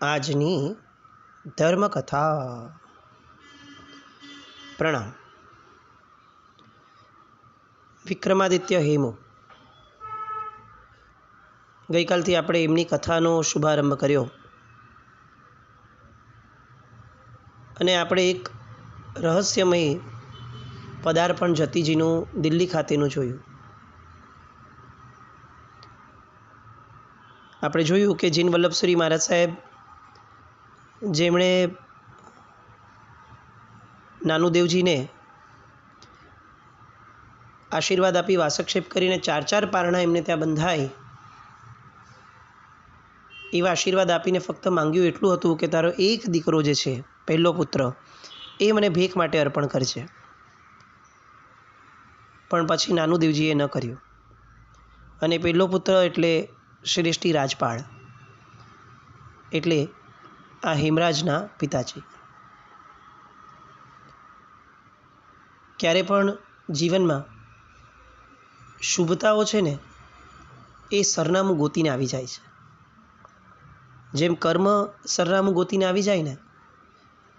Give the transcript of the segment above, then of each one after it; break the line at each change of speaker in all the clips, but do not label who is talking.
આજની ધર્મકથા. પ્રણામ. વિક્રમાદિત્ય હેમુ. ગઈકાલથી આપણે એમની કથાનો શુભારંભ કર્યો અને આપણે એક રહસ્યમય પદાર્પણ જતીજીનું દિલ્હી ખાતેનું જોયું. આપણે જોયું કે જીન વલ્લભસુરી મહારાજ સાહેબ, જેમણે નાનુદેવજીને આશીર્વાદ આપી વાસક્ષેપ કરીને 4 પારણા એમને ત્યાં બંધાય, એવા આશીર્વાદ આપીને ફક્ત માંગ્યું એટલું હતું કે તારો એક દીકરો જે છે, પહેલો પુત્ર, એ મને ભેખ માટે અર્પણ કરજે. પણ પછી નાનુદેવજીએ ન કર્યું અને પહેલો પુત્ર એટલે શ્રેષ્ઠી રાજપાળ, એટલે આ હેમરાજના પિતાજી. ક્યારે પણ જીવનમાં શુભતાઓ છે ને, એ સરનામું ગોતીને આવી જાય છે. જેમ કર્મ સરનામું ગોતીને આવી જાય ને,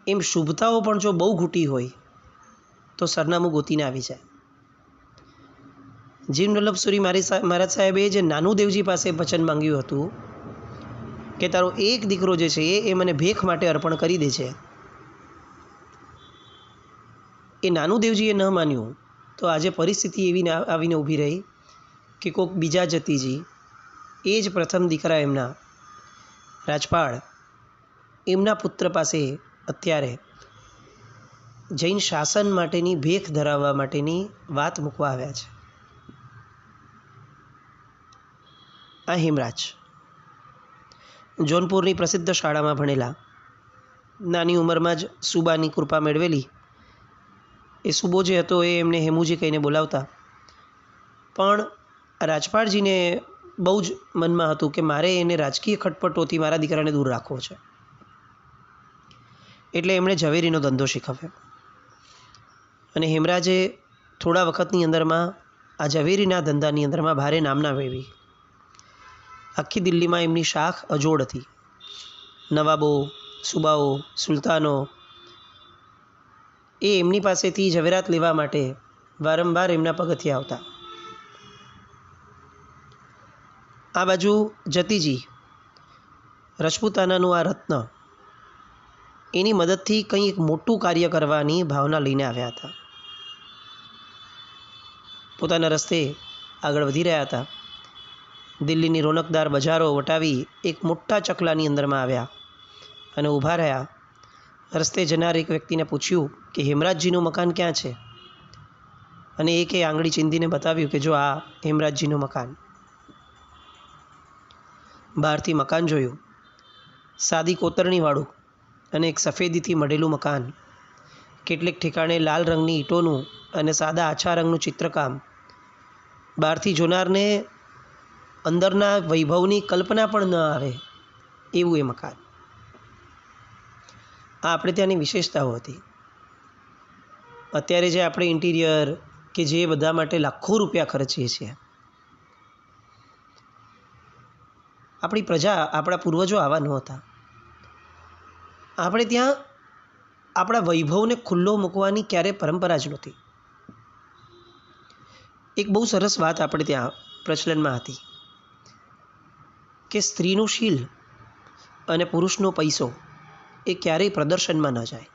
એમ શુભતાઓ પણ જો બહુ ઘૂંટી હોય તો સરનામું ગોતીને આવી જાય. જીન વલ્લભસુરી મહારાજ સાહેબે જે નાનુદેવજી પાસે વચન માંગ્યું હતું કે તારો એક દીકરો જે છે એ મને ભેખ માટે અર્પણ કરી દે છે, એ નાનુદેવજીએ ન માન્યું તો આજે પરિસ્થિતિ એવી આવીને ઊભી રહી કે કોઈક બીજા જતીજી, એ જ પ્રથમ દીકરા એમના રાજપાળ, એમના પુત્ર પાસે અત્યારે જૈન શાસન માટેની ભેખ ધરાવવા માટેની વાત મૂકવા આવ્યા છે. આ હેમરાજ જોનપુરની પ્રસિદ્ધ શાળામાં ભણેલા, નાની ઉંમરમાં જ સુબાની કૃપા મેળવેલી. એ સુબો જે હતો એ એમને હેમુજી કહીને બોલાવતા. પણ રાજપાળજીને બહુ જ મનમાં હતું કે મારે એને રાજકીય ખટપટોથી મારા દીકરાને દૂર રાખવો છે. એટલે એમણે ઝવેરીનો ધંધો શીખવ્યો અને હેમરાજે થોડા વખતની અંદરમાં આ ઝવેરીના ધંધાની અંદરમાં ભારે નામના મેળવી. આખી દિલ્હીમાં એમની શાખ અજોડ હતી. નવાબો, સુબાઓ, સુલતાનો એ એમની પાસેથી ઝવેરાત લેવા માટે વારંવાર એમના પગથિયા આવતા. આ બાજુ જતીજી રજપૂતાનાનું આ રત્ન, એની મદદથી કંઈ એક મોટું કાર્ય કરવાની ભાવના લઈને આવ્યા હતા. પોતાના રસ્તે આગળ વધી રહ્યા હતા. દિલ્હીની રોનકદાર બજારો વટાવી એક મોટા ચકલાની અંદરમાં આવ્યા અને ઊભા રહ્યા. રસ્તે જનાર એક વ્યક્તિને પૂછ્યું કે હેમરાજજીનું મકાન ક્યાં છે? અને એકે આંગળી ચીંધીને બતાવ્યું કે જો આ હેમરાજજીનું મકાન. બહારથી મકાન જોયું, સાદી કોતરણીવાળું અને એક સફેદીથી મઢેલું મકાન. કેટલેક ઠેકાણે લાલ રંગની ઈંટોનું અને સાદા આછા રંગનું ચિત્રકામ. બહારથી જોનારને અંદરના વૈભવની કલ્પના પણ ન આવે એવું એ મકાન. આ આપણે ત્યાંની વિશેષતાઓ હતી. અત્યારે જે આપણે ઇન્ટિરિયર કે જે બધા માટે લાખો રૂપિયા ખર્ચીએ છીએ, આપણી પ્રજા, આપણા પૂર્વજો આવા નહોતા. આપણે ત્યાં આપણા વૈભવને ખુલ્લો મૂકવાની ક્યારેય પરંપરા જ નહોતી. એક બહુ સરસ વાત આપણે ત્યાં પ્રચલનમાં હતી કે સ્ત્રીનું શીલ અને પુરુષનો પૈસો એ ક્યારેય પ્રદર્શનમાં ન જાય.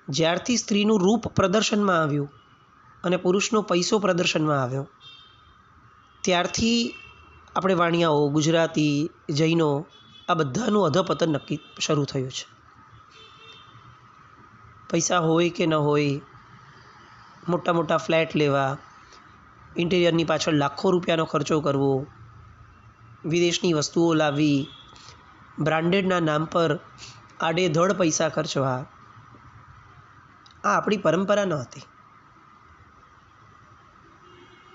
જ્યારથી સ્ત્રીનું રૂપ પ્રદર્શનમાં આવ્યું અને પુરુષનો પૈસો પ્રદર્શનમાં આવ્યો, ત્યારથી આપણે વાણિયાઓ, ગુજરાતી, જૈનો, આ બધાનું અધપતન નક્કી શરૂ થયું છે. પૈસા હોય કે ન હોય, મોટા મોટા ફ્લેટ લેવા, ઇન્ટિરિયરની પાછળ લાખો રૂપિયાનો ખર્ચો કરવો, વિદેશની વસ્તુઓ લાવવી, બ્રાન્ડેડના નામ પર આડેધડ પૈસા ખર્ચવા, આ આપણી પરંપરા ન હતી.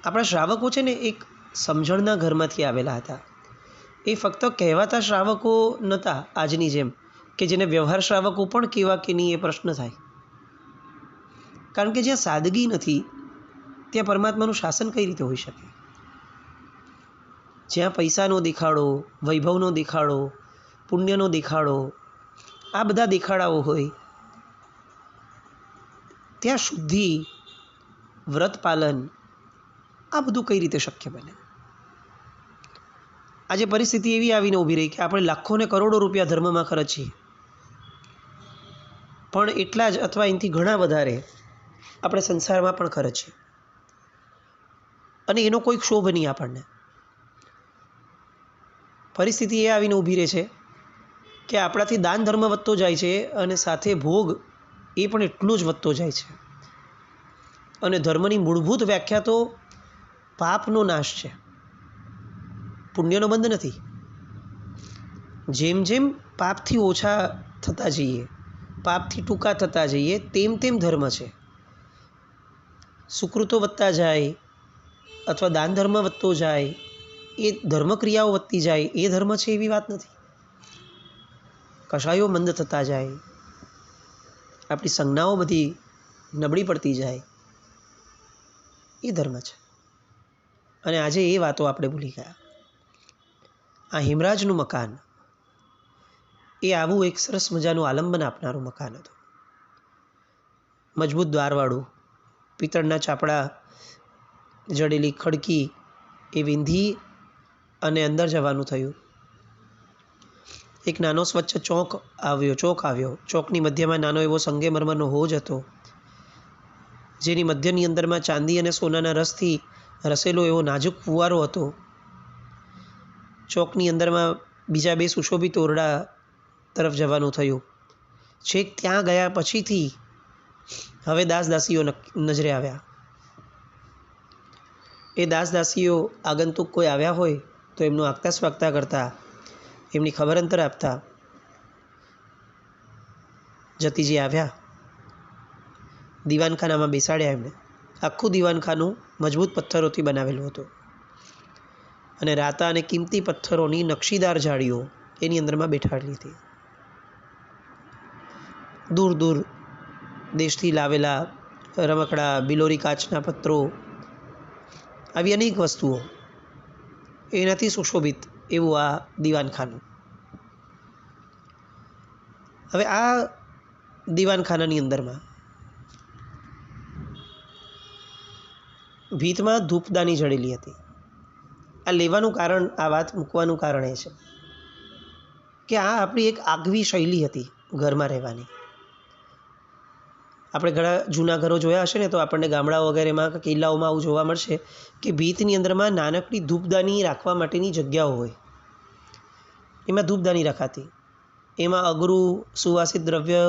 આપણા શ્રાવકો છે ને, એક સમજણના ઘરમાંથી આવેલા હતા. એ ફક્ત કહેવાતા શ્રાવકો નહોતા આજની જેમ, કે જેને વ્યવહાર શ્રાવકો પણ કેવા કે નહીં એ પ્રશ્ન થાય. કારણ કે જ્યાં સાદગી નથી ત્યાં પરમાત્માનું શાસન કઈ રીતે હોઈ શકે? જ્યાં પૈસાનો દેખાડો, વૈભવનો દેખાડો, પુણ્યનો દેખાડો, આ બધા દેખાડાઓ હોય, ત્યાં શુદ્ધિ, વ્રત પાલન, આ બધું કઈ રીતે શક્ય બને? આજે પરિસ્થિતિ એવી આવીને ઊભી રહી કે આપણે લાખો ને કરોડો રૂપિયા ધર્મમાં ખર્ચીએ, પણ એટલા જ અથવા એનાથી ઘણા વધારે આપણે સંસારમાં પણ ખર્ચીએ, અને એનો કોઈ ક્ષોભ નહીં આપણને. પરિસ્થિતિ એ આવીને ઊભી રહે છે કે આપણાથી દાન ધર્મ વધતો જાય છે અને સાથે ભોગ એ પણ એટલો જ વધતો જાય છે. અને ધર્મની મૂળભૂત વ્યાખ્યા તો પાપનો નાશ છે, પુણ્યનો બંધ નથી. જેમ જેમ પાપથી ઓછા થતા જઈએ, પાપથી ટૂંકા થતા જઈએ, તેમ તેમ ધર્મ છે. સુકૃતો વધતા જાય અથવા દાન ધર્મ વધતો જાય, એ ધર્મક્રિયાઓ વધતી જાય, એ ધર્મ છે એવી વાત નથી. કશાયો મંદ થતા જાય, આપણી સંજ્ઞાઓ બધી નબળી પડતી જાય, એ ધર્મ છે. અને આજે એ વાતો આપણે ભૂલી ગયા. આ હિમરાજનું મકાન એ આવું એક સરસ મજાનું આલંબન આપનારું મકાન હતું. મજબૂત દ્વારવાળું, પિત્તળના ચાપડા જડેલી ખડકી એ વિંધી અને અંદર જવાનું થયું. એક નાનો સ્વચ્છ ચોક આવ્યો. ચોકની મધ્યમાં નાનો એવો સંગેમરમરનો હોજ હતો, જેની મધ્યની અંદરમાં ચાંદી અને સોનાના રસથી રસેલો એવો નાજુક ફુવારો હતો. ચોકની અંદરમાં બીજા 2 સુશોભિત ઓરડા તરફ જવાનું થયું. છેક ત્યાં ગયા પછીથી હવે દાસદાસીઓ નજરે આવ્યા. એ દાસદાસીઓ આગંતુક કોઈ આવ્યા હોય તો એમનું આગતા સ્વાગતા કરતા, એમની ખબર અંતર આપતા. જતીજી આવ્યા, દીવાનખાનામાં બેસાડ્યા એમને. આખું દીવાનખાનું મજબૂત પથ્થરોથી બનાવેલું હતું અને રાતા અને કિંમતી પથ્થરોની નકશીદાર જાળીઓ એની અંદરમાં બેઠાડેલી હતી. દૂર દૂર દેશથી લાવેલા રમકડા, બિલોરી કાચના પત્રો, આવી અનેક વસ્તુઓ, એનાથી સુશોભિત એવું આ દીવાનખાનું. હવે આ દીવાનખાનાની અંદરમાં ભીતમાં ધૂપદાની જડેલી હતી. આ લેવાનું કારણ, આ વાત મૂકવાનું કારણ એ છે કે આ આપણી એક આગવી શૈલી હતી ઘરમાં રહેવાની. આપણે ઘણા જૂના ઘરો જોયા હશે ને, તો આપણને ગામડાઓ વગેરેમાં, કિલ્લાઓમાં આવું જોવા મળશે કે ભીતની અંદરમાં નાનકડી ધૂપદાની રાખવા માટેની જગ્યાઓ હોય. એમાં ધૂપદાની રખાતી, એમાં અગરું, સુવાસિત દ્રવ્ય,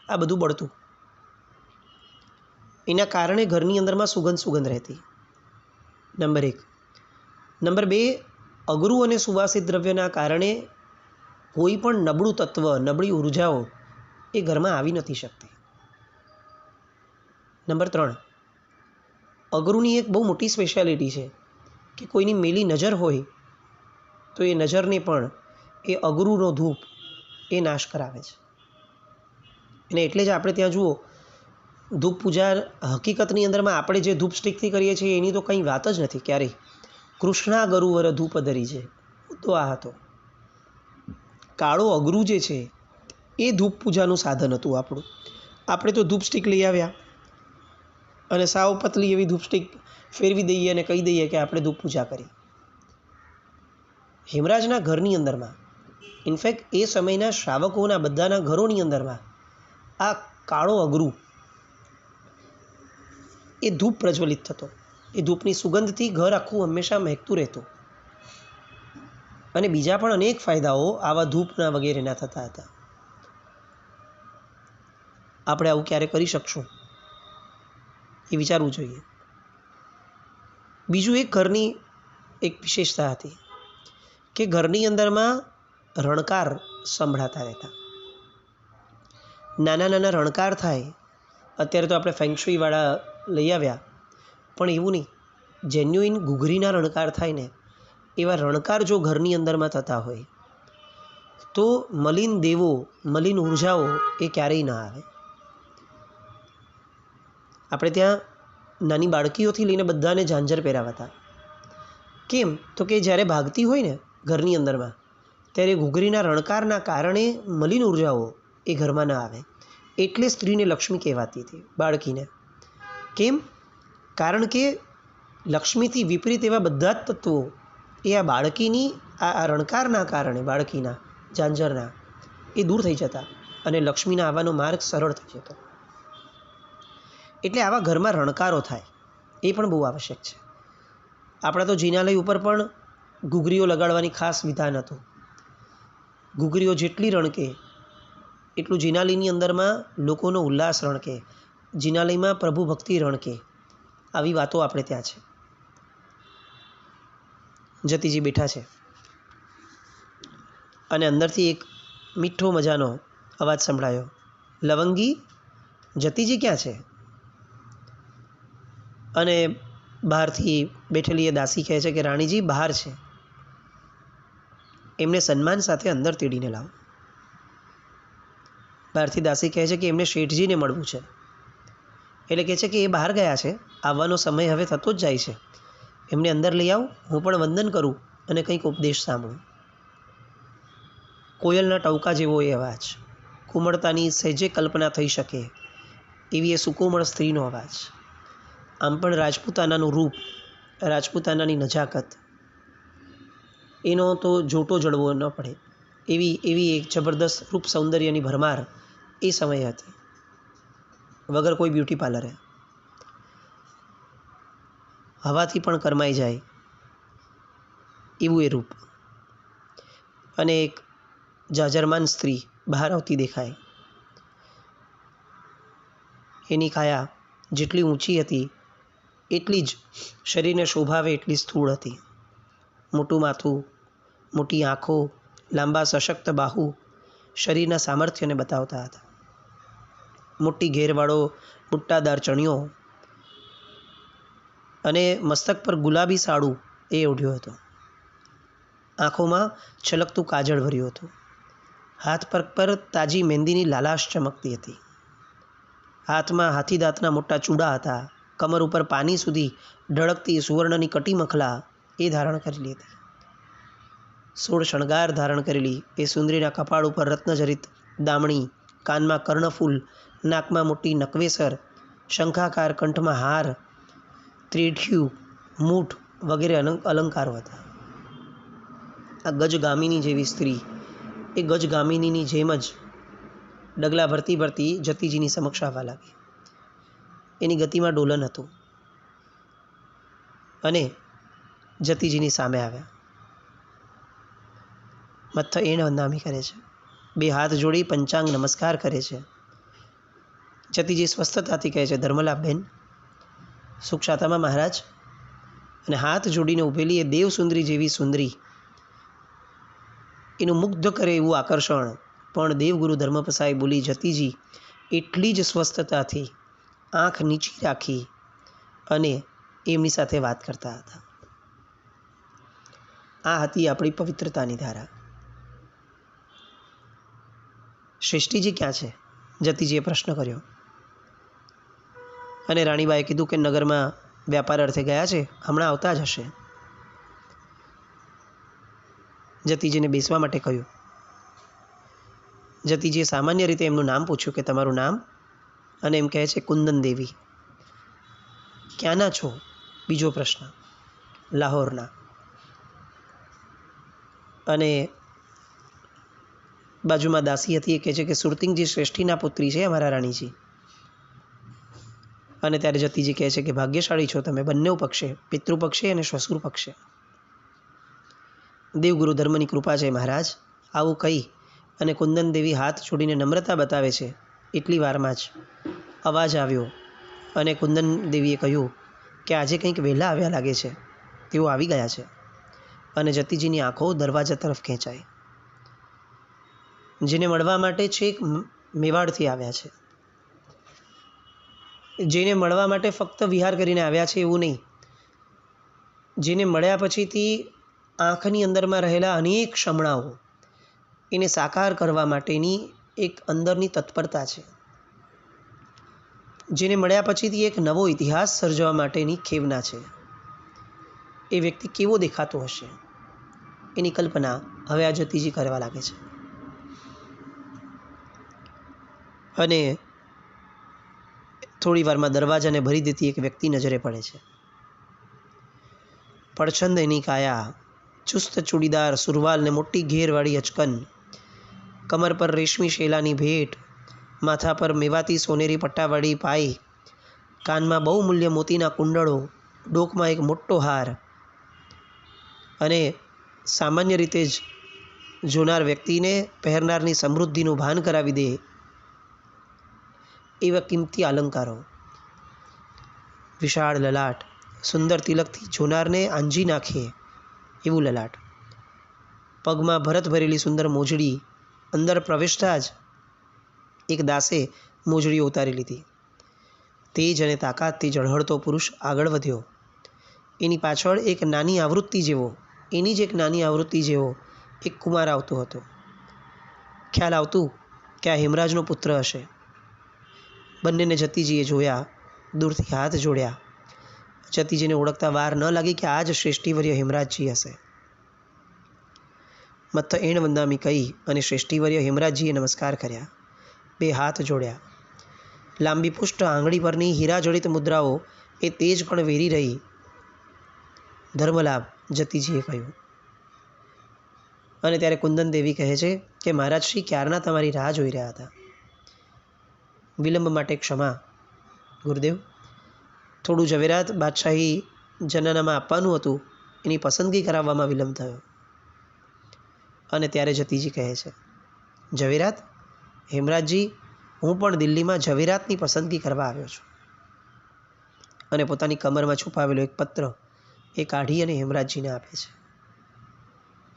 આ બધું બળતું. એના કારણે ઘરની અંદરમાં સુગંધ રહેતી. નંબર 1. નંબર 2, અગરું અને સુવાસિત દ્રવ્યના કારણે કોઈ પણ નબળું તત્વ, નબળી ઉર્જાઓ એ ઘરમાં આવી નથી શકતી. નંબર 3, અગરુની એક બહુ મોટી સ્પેશિયાલિટી છે કે કોઈની મેલી નજર હોય તો એ નજરને પણ એ અગરુનો ધૂપ એ નાશ કરાવે છે. અને એટલે જ આપણે ત્યાં જુઓ, ધૂપ પૂજા હકીકતની અંદરમાં આપણે જે ધૂપ સ્ટિકથી કરીએ છીએ એની તો કંઈ વાત જ નથી ક્યારેય. કૃષ્ણા ગરુવર ધૂપ ધરી છે, તો આ હતો. કાળો અગરું જે છે એ ધૂપ પૂજાનું સાધન હતું આપણું. આપણે તો ધૂપ સ્ટિક લઈ આવ્યા અને સાવ પતલી એવી ધૂપ સ્ટિક ફેરવી દઈએ અને કહી દઈએ કે આપણે ધૂપ પૂજા કરી. હિમરાજના ઘરની અંદરમાં, ઇનફેક્ટ એ સમયના શ્રાવકોના બધાના ઘરોની અંદરમાં આ કાળો અગરું એ ધૂપ પ્રજ્વલિત થતો. એ ધૂપની સુગંધથી ઘર આખું હંમેશા મહેકતું રહેતું. અને બીજા પણ અનેક ફાયદાઓ આવા ધૂપના વગેરેના થતા હતા. આપણે આવું ક્યારે કરી શકશું એ વિચારવું જોઈએ. બીજું એક ઘરની એક વિશેષતા હતી કે ઘરની અંદરમાં રણકાર સંભળાતા રહેતા. નાના નાના રણકાર થાય. અત્યારે તો આપણે ફેંગશુઈવાળા લઈ આવ્યા, પણ એવું નહીં, જેન્યુઇન ઘૂઘરીના રણકાર થાય ને, એવા રણકાર જો ઘરની અંદરમાં થતા હોય તો મલિન દેવો, મલિન ઉર્જાઓ એ ક્યારેય ના આવે. આપણે ત્યાં નાની બાળકીઓથી લઈને બધાને ઝાંઝર પહેરાવાતા કેમ તો કે જ્યારે ભાગતી હોય ને ઘરની અંદરમાં ત્યારે ઘૂઘરીના રણકારના કારણે મલિન ઉર્જાઓ એ ઘરમાં ન આવે, એટલે સ્ત્રીને લક્ષ્મી કહેવાતી હતી બાળકીને. કેમ? કારણ કે લક્ષ્મીથી વિપરીત એવા બધા જ તત્વો એ આ બાળકીની આ રણકારના કારણે બાળકીના ઝાંઝરના એ દૂર થઈ જતા અને લક્ષ્મીના આવવાનો માર્ગ સરળ થઈ જતો. એટલે આવા ઘરમાં રણકારો થાય એ પણ બહુ આવશ્યક છે. આપણા તો જિનાલય ઉપર પણ ઘૂઘરીઓ લગાડવાની ખાસ વિધાન હતું. ઘૂઘરીઓ જેટલી રણકે એટલું જિનાલયની અંદરમાં લોકોનો ઉલ્લાસ રણકે, જિનાલયમાં પ્રભુ ભક્તિ રણકે. આવી વાતો આપણે ત્યાં છે. જતીજી બેઠા છે અને અંદરથી એક મીઠો મજાનો અવાજ સંભળાયો, લવંગી, જતીજી ક્યાં છે? અને બહારથી બેઠેલી એ દાસી કહે છે કે રાણીજી બહાર છે, એમને સન્માન સાથે અંદર તેડીને લાવો. બહારથી દાસી કહે છે કે એમને શેઠજીને મળવું છે. એટલે કહે છે કે એ બહાર ગયા છે, આવવાનો સમય હવે થતો જ જાય છે, એમને અંદર લઈ આવો, હું પણ વંદન કરું અને કંઈક ઉપદેશ સાંભળું. કોયલના ટવકા જેવો એ અવાજ, કુમળતાની સહેજે કલ્પના થઈ શકે એવી એ સુકોમળ સ્ત્રીનો અવાજ. આમ પણ રાજપૂતાનાનું રૂપ, રાજપૂતાનાની નજાકત, એનો તો જોટો જડવો ન પડે એવી એક જબરદસ્ત રૂપ સૌંદર્યની ભરમાર એ સમયે હતી, વગર કોઈ બ્યુટી પાર્લરે. હવાથી પણ કરમાઈ જાય એવું એ રૂપ. અને એક જાજરમાન સ્ત્રી બહાર આવતી દેખાય. એની કાયા જેટલી ઊંચી હતી એટલી જ શરીરને શોભાવે એટલી સ્થૂળ હતી. મોટું માથું, મોટી આંખો, લાંબા સશક્ત બાહુ શરીરના સામર્થ્યને બતાવતા હતા. મોટી ઘેરવાળો બુટ્ટાદાર ચણિયો અને મસ્તક પર ગુલાબી સાડું એ ઓઢ્યો હતો. આંખોમાં છલકતું કાજળ ભર્યું હતું. હાથ પર તાજી મહેંદીની લાલાશ ચમકતી હતી. હાથમાં હાથીદાંતના મોટા ચૂડા હતા. કમર ઉપર પાની સુધી ઢળકતી સુવર્ણની કટી મખલા એ ધારણ કરેલી હતી. 16 શણગાર ધારણ કરેલી એ સુંદરીના કપાળ ઉપર રત્નજરિત દામણી, કાનમાં કર્ણફૂલ, નાકમાં મોટી નકવેસર, શંખાકાર કંઠમાં હાર, ત્રેઢિયું, મૂઠ વગેરે અલંકારો હતા. આ ગજગામિની જેવી સ્ત્રી એ ગજગામિનીની જેમ જ ડગલા ભરતી ભરતી જતીજીની સમક્ષ આવવા લાગી. એની ગતિમાં ડોલન હતું અને જતીજીની સામે આવ્યા. મથ્થ એણ વંદામી કરે છે, બે હાથ જોડી પંચાંગ નમસ્કાર કરે છે. જતીજી સ્વસ્થતાથી કહે છે, ધર્મલાભબેન, સુખશાતામાં મહારાજ. અને હાથ જોડીને ઊભેલી એ દેવસુંદરી જેવી સુંદરી, એનું મુગ્ધ કરે એવું આકર્ષણ પણ દેવગુરુ ધર્મપસાઈ બોલી જતીજી એટલી જ સ્વસ્થતાથી આંખ નીચી રાખી અને એમની સાથે વાત કરતા હતા. આ હતી આપણી પવિત્રતાની ધારા. શ્રેષ્ઠીજી ક્યાં છે? જતીજીએ પ્રશ્ન કર્યો. અને રાણીબાએ કીધું કે નગરમાં વ્યાપાર અર્થે ગયા છે, હમણાં આવતા જ હશે. જતીજીને બેસવા માટે કહ્યું. જતીજીએ સામાન્ય રીતે એમનું નામ પૂછ્યું કે તમારું નામ? અને એમ કહે છે કુંદન દેવી. ક્યાંના છો? બીજો પ્રશ્ન. લાહોરના. અને બાજુમાં દાસી હતી એ કહે છે કે સુરતિંગજી શ્રેષ્ઠીના પુત્રી છે અમારા રાણીજી. અને ત્યારે જતીજી કહે છે કે ભાગ્યશાળી છો તમે બંને પક્ષે, પિતૃપક્ષે અને શ્વશુર પક્ષે. દેવગુરુ ધર્મની કૃપા છે મહારાજ. આવું કહી અને કુંદન દેવી હાથ છોડીને નમ્રતા બતાવે છે. એટલી વારમાં જ અવાજ આવ્યો અને કુંદન દેવીએ કહ્યું કે આજે કંઈક વહેલા આવ્યા લાગે છે, તેઓ આવી ગયા છે. અને જતીજીની આંખો દરવાજા તરફ ખેંચાઈ. જેને મળવા માટે છેક મેવાડથી આવ્યા છે, જેને મળવા માટે ફક્ત વિહાર કરીને આવ્યા છે એવું નહીં, જેને મળ્યા પછીથી આંખની અંદરમાં રહેલા અનેક શમણાઓ એને સાકાર કરવા માટેની એક અંદરની તત્પરતા છે, જેને મળ્યા પછીથી એક નવો ઇતિહાસ સર્જવા માટેની ખેવના છે. એ વ્યક્તિ કેવો દેખાતો હશે એની કલ્પના હવે આ જતીજી કરવા લાગે છે. અને થોડી વારમાં દરવાજાને ભરી દેતી એક વ્યક્તિ નજરે પડે છે. પડછંદ એની કાયા, ચુસ્ત ચૂડીદાર સુરવાલ ને મોટી ઘેરવાળી અચકન, કમર પર રેશમી શેલાની ભેટ, માથા પર મેવાતી સોનેરી પટ્ટાવાળી પાઈ, કાનમાં બહુમૂલ્ય મોતીના કુંડળો, ડોકમાં એક મોટો હાર. અને સામાન્ય રીતે જ જોનાર વ્યક્તિને પહેરનારની સમૃદ્ધિનું ભાન કરાવી દે એવા કિંમતી અલંકારો, વિશાળ લલાટ, સુંદર તિલકથી જોનારને આંજી નાખે એવું લલાટ, પગમાં ભરત ભરેલી સુંદર મોજડી, અંદર પ્રવેશતા જ એક દાસે મોજડીઓ ઉતારી લીધી. તેજ અને તાકાતથી ઝળહળતો પુરુષ આગળ વધ્યો. એની પાછળ એક નાની આવૃત્તિ જેવો એક કુમાર આવતો હતો. ખ્યાલ આવતું કે આ હેમરાજનો પુત્ર હશે. બંનેને જતીજીએ જોયા, દૂરથી હાથ જોડ્યા. જતીજીને ઓળખતા વાર ન લાગી કે આ જ શ્રેષ્ઠીવર્ય હેમરાજજી હશે. મત્થ એણ વંદામી કહી અને શ્રેષ્ઠીવર્ય હેમરાજજીએ નમસ્કાર કર્યા, બે હાથ જોડ્યા. લાંબી પુષ્ટ આંગળી પરની હીરાજડિત મુદ્રાઓ એ તેજ પણ વેરી રહી. ધર્મલાભ, જતીજીએ કહ્યું. અને ત્યારે કુંદન દેવી કહે છે કે મહારાજ શ્રી ક્યારના તમારી રાહ જોઈ રહ્યા હતા. વિલંબ માટે ક્ષમા ગુરુદેવ. થોડું ઝવેરાત બાદશાહી જનાનામાં આપવાનું હતું, એની પસંદગી કરાવવામાં વિલંબ થયો. અને ત્યારે જતીજી કહે છે, ઝવેરાત? હેમરાજજી, હું પણ દિલ્હીમાં ઝવેરાતની પસંદગી કરવા આવ્યો છું. અને પોતાની કમરમાં છુપાવેલો એક પત્ર એ કાઢી અને હેમરાજજીને આપે છે.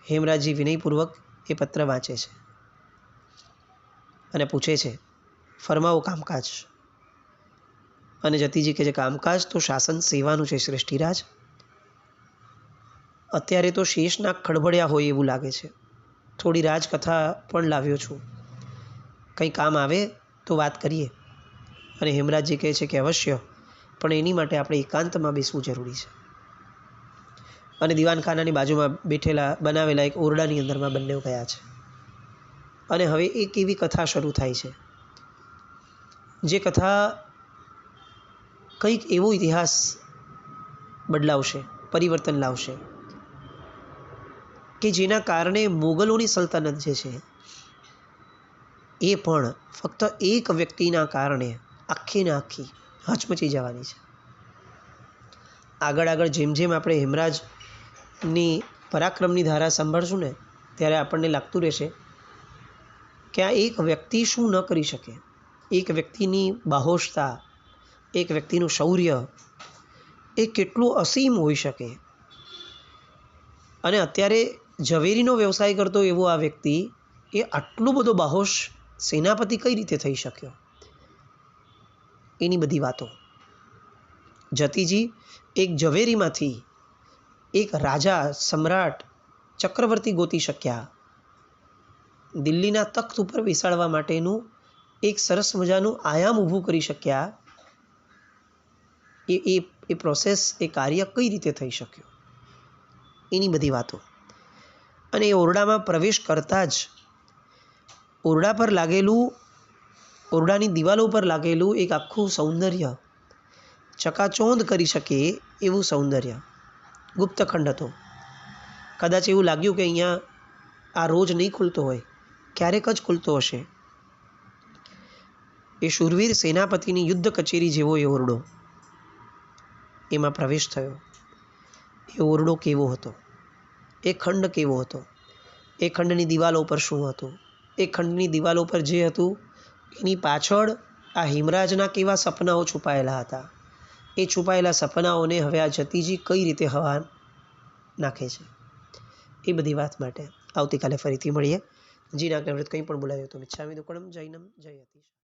હેમરાજજી વિનયપૂર્વક એ પત્ર વાંચે છે અને પૂછે છે, ફરમાવો કામકાજ. અને જતીજી કહે છે, કામકાજ તો શાસન સેવાનું છે શ્રેષ્ઠીરાજ. અત્યારે તો શેષનાગ ખડબડ્યા હોય એવું લાગે છે. થોડી રાજકથા પણ લાવ્યો છું, કંઈ કામ આવે તો વાત કરીએ. અને હેમરાજજી કહે છે કે અવશ્ય, પણ એની માટે આપણે એકાંતમાં બેસવું જરૂરી છે. અને દિવાનખાનાની બાજુમાં બનાવેલા એક ઓરડાની અંદરમાં બંને ગયા છે. અને હવે એક એવી કથા શરૂ થાય છે, જે કથા કંઈક એવો ઇતિહાસ બદલાવશે, પરિવર્તન લાવશે, કે જેના કારણે મોગલોની સલ્તનત જે છે એ પણ ફક્ત એક વ્યક્તિના કારણે આખી ને આખી હચમચી જવાની છે. આગળ જેમ જેમ આપણે હેમરાજની પરાક્રમની ધારા સાંભળશું ને, ત્યારે આપણને લાગતું રહેશે કે આ એક વ્યક્તિ શું ન કરી શકે. એક વ્યક્તિની બાહોશતા, એક વ્યક્તિનું શૌર્ય એ કેટલું અસીમ હોઈ શકે. અને અત્યારે ઝવેરીનો વ્યવસાય કરતો એવો આ વ્યક્તિ એ આટલો બધો બાહોશ સેનાપતિ કઈ રીતે થઈ શક્યો, એની બધી વાતો. જતીજી એક ઝવેરીમાંથી એક રાજા, સમ્રાટ, ચક્રવર્તી ગોતી શક્યા. દિલ્હીના તખ્ત ઉપર બેસાડવા માટેનું એક સરસ મજાનું આયામ ઊભું કરી શક્યા. એ પ્રોસેસ, એ કાર્ય કઈ રીતે થઈ શક્યું, એની બધી વાતો. અને એ ઓરડામાં પ્રવેશ કરતાં જ ઓરડાની દિવાલો પર લાગેલું એક આખું સૌંદર્ય, ચકાચોંધ કરી શકે એવું સૌંદર્ય, ગુપ્તખંડ હતો. કદાચ એવું લાગ્યું કે અહીંયા આ રોજ નહીં ખુલતો હોય, ક્યારેક જ ખુલતો હશે. એ શૂરવીર સેનાપતિની યુદ્ધ કચેરી જેવો એ ઓરડો, એમાં પ્રવેશ થયો. એ ઓરડો કેવો હતો, એ ખંડ કેવો હતો, એ ખંડની દિવાલો પર શું હતું, એ ખંડની દિવાલો પર જે હતું એની પાછળ આ હિમરાજના કેવા સપનાઓ છુપાયેલા હતા. એ છુપાયેલા સપનાઓને હવે આ જતીજી કઈ રીતે હવા નાખે છે, એ બધી વાત માટે આવતીકાલે ફરીથી મળીએ. જીનાજ્ઞામૃત કંઈ પણ બોલાવ્યો તો મિચ્છામિ દુક્કડમ. જૈનમ જય અતિશ.